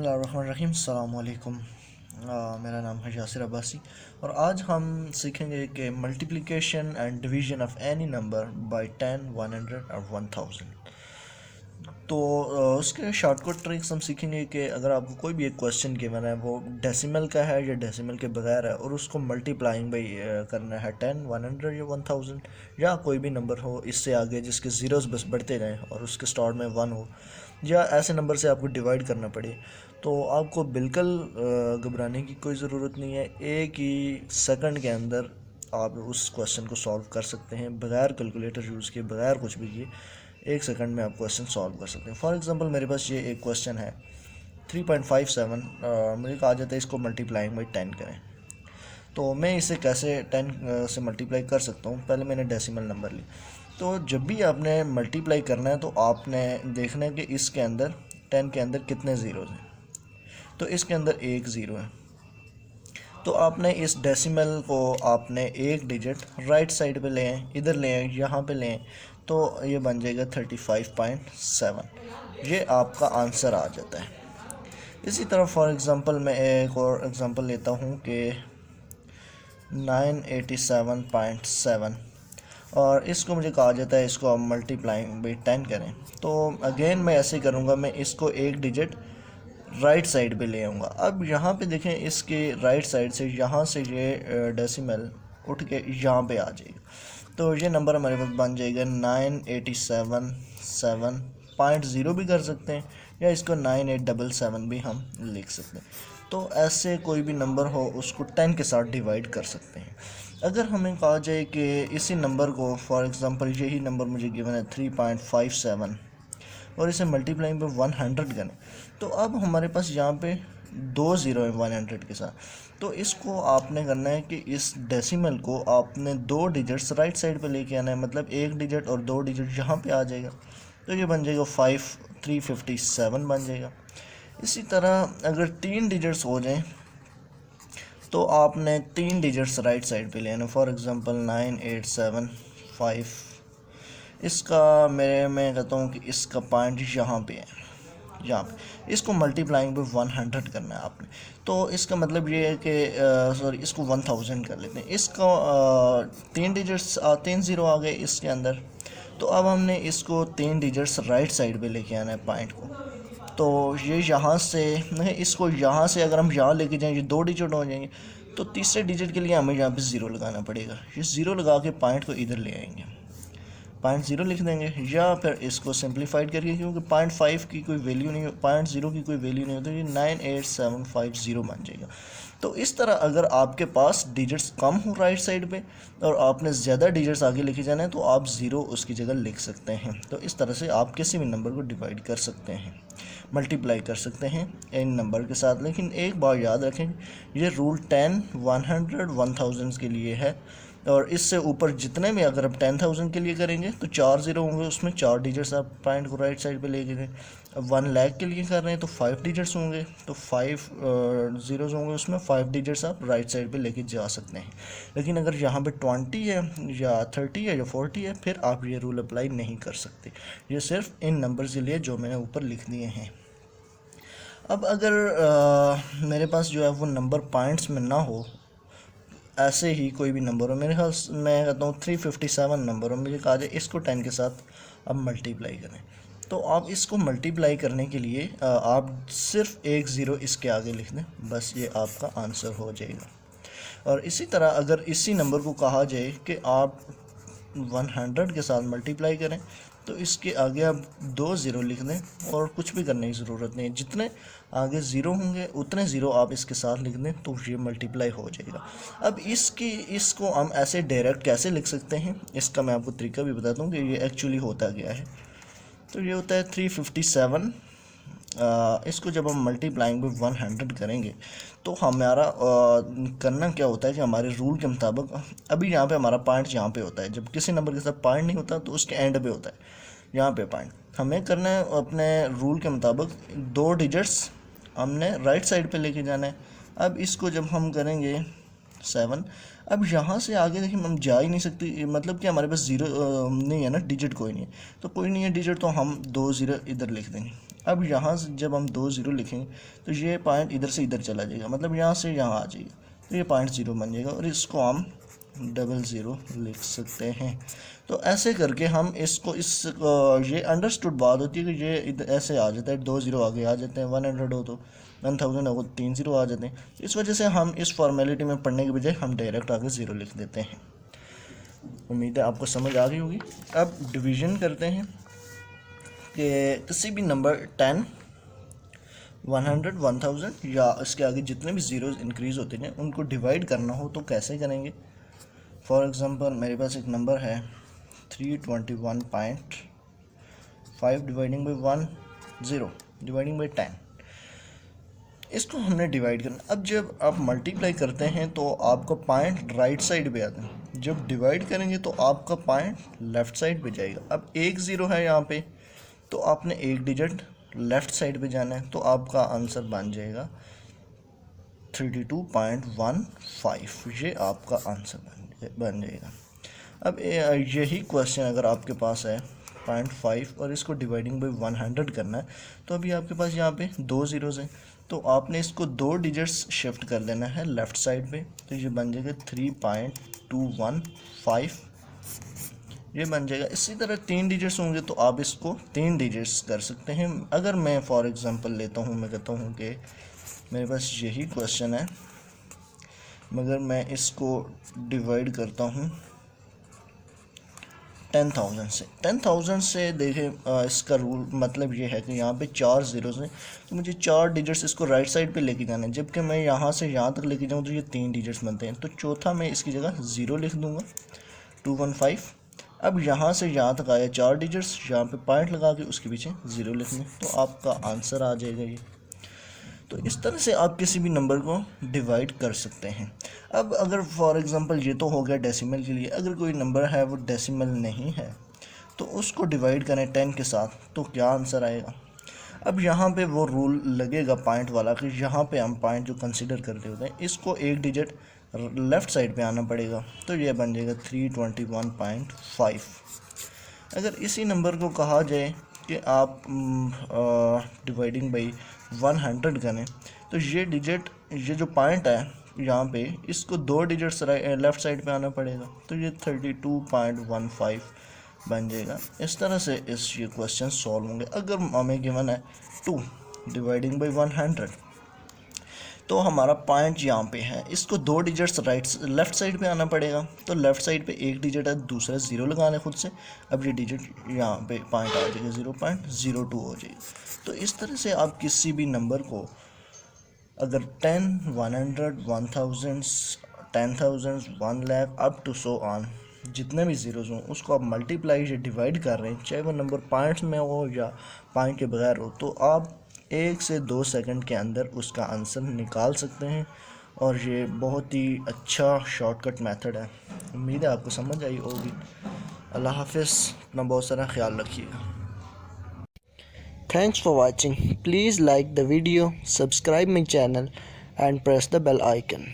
बिस्मिल्लाहिर्रहमानिर्रहीम। अस्सलाम वालेकुम। मेरा नाम है यासिर अब्बासी और आज हम सीखेंगे कि multiplication and division of any number by 10, 100 और 1000। तो उसके शॉर्टकट ट्रिक्स हम सीखेंगे कि अगर आपको कोई भी एक क्वेश्चन गिवन है, वो डेसिमल का है या डेसिमल के बगैर है, और उसको मल्टीप्लाइंग बाई करना है 10, 100 या 1000, या कोई भी नंबर हो इससे आगे जिसके ज़ीरोज़ बस बढ़ते जाएँ और उसके स्टार्ट में 1 हो, या ऐसे नंबर से आपको डिवाइड करना पड़े, तो आपको बिल्कुल घबराने की कोई ज़रूरत नहीं है। एक ही सेकंड के अंदर आप उस क्वेश्चन को सॉल्व कर सकते हैं बग़ैर कैलकुलेटर यूज़ किए, बग़ैर कुछ भी किए। एक सेकंड में आप क्वेश्चन सॉल्व कर सकते हैं। फॉर एग्जांपल मेरे पास ये एक क्वेश्चन है 3.57, मुझे कहा जाता है इसको मल्टीप्लाइंग बाई 10 करें। तो मैं इसे कैसे 10 से मल्टीप्लाई कर सकता हूँ। पहले मैंने डेसिमल नंबर ली। तो जब भी आपने मल्टीप्लाई करना है तो आपने देखना है कि इसके अंदर 10 के अंदर कितने ज़ीरोज़ हैं। तो इसके अंदर एक ज़ीरो है, तो आपने इस डेसिमल को आपने एक डिजिट राइट साइड पे ले आए, इधर ले आए, यहाँ पे ले आए, तो ये बन जाएगा 35.7। ये आपका आंसर आ जाता है। इसी तरह फॉर एग्ज़ाम्पल मैं एक और एग्ज़ाम्पल लेता हूँ कि 987.7, और इसको मुझे कहा जाता है इसको आप मल्टीप्लाइंग बाई 10 करें। तो अगेन मैं ऐसे करूँगा, मैं इसको एक डिजिट राइट साइड पे ले आऊँगा। अब यहाँ पे देखें, इसके राइट साइड से यहाँ से ये डेसिमल उठ के यहाँ पे आ जाएगा, तो ये नंबर हमारे पास बन जाएगा 987.7 भी कर सकते हैं, या इसको 9877 भी हम लिख सकते हैं। तो ऐसे कोई भी नंबर हो उसको 10 के साथ डिवाइड कर सकते हैं। अगर हमें कहा जाए कि इसी नंबर को, फॉर एग्ज़ाम्पल यही नंबर मुझे गिवन है 3.57, और इसे मल्टीप्लाइंग पे 100 करें, तो अब हमारे पास यहाँ पे 2 ज़ीरो है 100 के साथ। तो इसको आपने करना है कि इस डेसिमल को आपने 2 डिजिट्स राइट साइड पे लेके आना है, मतलब एक डिजिट और 2 डिजिट यहाँ पे आ जाएगा, तो ये बन जाएगा 5357 बन जाएगा। इसी तरह अगर 3 डिजिट्स हो जाएं तो आपने 3 डिजिट्स राइट साइड पे लेना। फॉर एग्ज़ाम्पल 9875, इसका मैं कहता हूँ कि इसका पॉइंट यहाँ पे है, यहाँ पे इसको मल्टीप्लाइंग पे 100 करना है आपने। तो इसका मतलब ये है कि सॉरी, इसको 1000 कर लेते हैं। इसको 3 डिजिट्स 3 ज़ीरो आ गए इसके अंदर, तो अब हमने इसको 3 डिजिट्स राइट साइड पे लेके आना है पॉइंट को। तो ये यहाँ से नहीं, इसको यहाँ से अगर हम यहाँ लेके जाएँ ये 2 डिजिट हो जाएंगे, तो तीसरे डिजिट के लिए हमें यहाँ पे ज़ीरो लगाना पड़ेगा। ये ज़ीरो लगा के पॉइंट को इधर ले आएंगे, 0.0 लिख देंगे, या फिर इसको सिंप्लीफाइड करके, क्योंकि 0.5 की कोई वैल्यू नहीं, 0.0 की कोई वैल्यू नहीं होती, तो ये 98750 बन जाएगा। तो इस तरह अगर आपके पास डिजिट्स कम हो राइट साइड पे और आपने ज़्यादा डिजिट्स आगे लेके जाना है, तो आप ज़ीरो उसकी जगह लिख सकते हैं। तो इस तरह से आप किसी भी नंबर को डिवाइड कर सकते हैं, मल्टीप्लाई कर सकते हैं इन नंबर के साथ। लेकिन एक बात याद रखें, ये रूल 10, 100, 1000 के लिए है, और इससे ऊपर जितने भी अगर आप 10,000 के लिए करेंगे तो 4 ज़ीरो होंगे, उसमें 4 डिजिट्स आप पॉइंट को राइट साइड पे ले गए। अब 1 लाख के लिए कर रहे हैं तो 5 डिजिट्स होंगे, तो 5 ज़ीरोज़ होंगे, उसमें 5 डिजिट्स आप राइट साइड पे लेके जा सकते हैं। लेकिन अगर यहाँ पे 20 है या 30 है या 40 है, फिर आप ये रूल अप्लाई नहीं कर सकते। ये सिर्फ इन नंबर के लिए जो मैंने ऊपर लिख दिए हैं। अब अगर मेरे पास जो है वो नंबर पॉइंट्स में ना हो, ऐसे ही कोई भी नंबर हो, मेरे ख्याल मैं कहता हूँ 357 नंबर हो, मुझे कहा जाए इसको 10 के साथ अब मल्टीप्लाई करें, तो आप इसको मल्टीप्लाई करने के लिए आप सिर्फ एक ज़ीरो इसके आगे लिख दें, बस ये आपका आंसर हो जाएगा। और इसी तरह अगर इसी नंबर को कहा जाए कि आप 100 के साथ मल्टीप्लाई करें, तो इसके आगे आप 2 ज़ीरो लिख दें और कुछ भी करने की ज़रूरत नहीं है। जितने आगे ज़ीरो होंगे उतने ज़ीरो आप इसके साथ लिख दें, तो ये मल्टीप्लाई हो जाएगा। अब इसको हम ऐसे डायरेक्ट कैसे लिख सकते हैं, इसका मैं आपको तरीका भी बताता हूँ कि ये एक्चुअली होता क्या है। तो ये होता है 357। इसको जब हम मल्टीप्लाइंग बाई 100 करेंगे, तो हमारा करना क्या होता है कि हमारे रूल के मुताबिक, अभी यहाँ पे हमारा पॉइंट यहाँ पे होता है, जब किसी नंबर के साथ पॉइंट नहीं होता तो उसके एंड पे होता है, यहाँ पे पॉइंट हमें करना है। अपने रूल के मुताबिक 2 डिजिट्स हमने राइट साइड पे लेके जाना है। अब इसको जब हम करेंगे 7, अब यहाँ से आगे देखिए हम जा ही नहीं सकते, मतलब कि हमारे पास ज़ीरो नहीं है ना, डिजिट कोई नहीं है, तो कोई नहीं है डिजिट, तो हम 2 ज़ीरो इधर लिख देंगे। अब यहाँ से जब हम 2 ज़ीरो लिखेंगे तो ये पॉइंट इधर से इधर चला जाएगा, मतलब यहाँ से यहाँ आ जाएगा, तो ये पॉइंट ज़ीरो बन जाएगा और इसको हम डबल ज़ीरो लिख सकते हैं। तो ऐसे करके हम इसको ये अंडरस्टूड बात होती है कि ये ऐसे आ जाता है, 2 ज़ीरो आगे आ जाते हैं, 100 हो तो 1000 हो तो 3 ज़ीरो आ जाते हैं। इस वजह से हम इस फॉर्मेलिटी में पढ़ने के बजाय हम डायरेक्ट आगे ज़ीरो लिख देते हैं। उम्मीद है आपको समझ आ गई होगी। अब डिवीज़न करते हैं कि किसी भी नंबर 10, 100, 1000 या इसके आगे जितने भी ज़ीरोज़ इंक्रीज़ होते हैं उनको डिवाइड करना हो तो कैसे करेंगे। फॉर एग्ज़ाम्पल मेरे पास एक नंबर है 321.5 डिवाइडिंग बाई 1 0 डिवाइडिंग बाई 10। इसको हमने डिवाइड करना। अब जब आप मल्टीप्लाई करते हैं तो आपका पॉइंट राइट साइड पे आता है, जब डिवाइड करेंगे तो आपका पॉइंट लेफ़्ट साइड पे जाएगा। अब एक ज़ीरो है यहाँ पे, तो आपने एक डिजिट लेफ़्ट साइड पे जाना है, तो आपका आंसर बन जाएगा 32.15। ये आपका आंसर बन जाएगा। अब यही क्वेश्चन अगर आपके पास है 0.5 और इसको डिवाइडिंग बाई 100 करना है, तो अभी आपके पास यहाँ पे 2 ज़ीरोज़ हैं, तो आपने इसको 2 डिजिट्स शिफ्ट कर देना है लेफ़्ट साइड पे, तो ये बन जाएगा 3.215। ये बन जाएगा। इसी तरह 3 डिजिट्स होंगे तो आप इसको 3 डिजिट्स कर सकते हैं। अगर मैं फॉर एग्ज़ाम्पल लेता हूँ, मैं कहता हूँ कि मेरे पास यही क्वेश्चन है, मगर मैं इसको डिवाइड करता हूँ 10,000 से देखें, इसका रूल मतलब ये है कि यहाँ पे 4 ज़ीरोज़ हैं, तो मुझे 4 डिजिट्स इसको राइट साइड पे लेके जाना है, जबकि मैं यहाँ से यहाँ तक लेके जाऊँ तो ये 3 डिजिट्स बनते हैं, तो चौथा मैं इसकी जगह 0 लिख दूँगा 215। अब यहाँ से यहाँ तक आया 4 डिजिट्स, यहाँ पे पॉइंट लगा के उसके पीछे 0 लिख दें, तो आपका आंसर आ जाएगा ये। तो इस तरह से आप किसी भी नंबर को डिवाइड कर सकते हैं। अब अगर फॉर एग्ज़ाम्पल ये तो हो गया डेसिमल के लिए, अगर कोई नंबर है वो डेसिमल नहीं है तो उसको डिवाइड करें 10 के साथ, तो क्या आंसर आएगा। अब यहाँ पे वो रूल लगेगा पॉइंट वाला कि यहाँ पे हम पॉइंट जो कंसिडर करते होते हैं इसको एक डिजिट लेफ़्ट साइड पे आना पड़ेगा, तो ये बन जाएगा 321.5। अगर इसी नंबर को कहा जाए कि आप डिवाइडिंग बाई 100 करें, तो ये जो पॉइंट है यहाँ पे, इसको 2 डिजिट्स लेफ़्ट साइड पे आना पड़ेगा, तो ये 32.15 बन जाएगा। इस तरह से ये क्वेश्चन सॉल्व होंगे। अगर हमें गिवन है 2 डिवाइडिंग बाई 100, तो हमारा पॉइंट यहाँ पे है, इसको 2 डिजिट्स लेफ़्ट साइड पे आना पड़ेगा, तो लेफ़्ट साइड पे एक डिजिट है, दूसरा 0 लगाना है खुद से। अब ये डिजिट यहाँ पे पॉइंट आ जाएगा 0.02 हो जाएगा। तो इस तरह से आप किसी भी नंबर को अगर 10, 100, 1000, 10,000, 1 lakh up to so on जितने भी ज़ीरोज़ हों उसको आप मल्टीप्लाई या डिवाइड कर रहे हैं, चाहे वो नंबर पॉइंट्स में हो या पॉइंट के बगैर हो, तो आप 1 से 2 सेकंड के अंदर उसका आंसर निकाल सकते हैं। और ये बहुत ही अच्छा शॉर्टकट मेथड है। उम्मीद है आपको समझ आई होगी। अल्लाह हाफिज़, अपना बहुत सारा ख्याल रखिएगा। Thanks for watching. Please like the video, subscribe my channel and press the bell icon.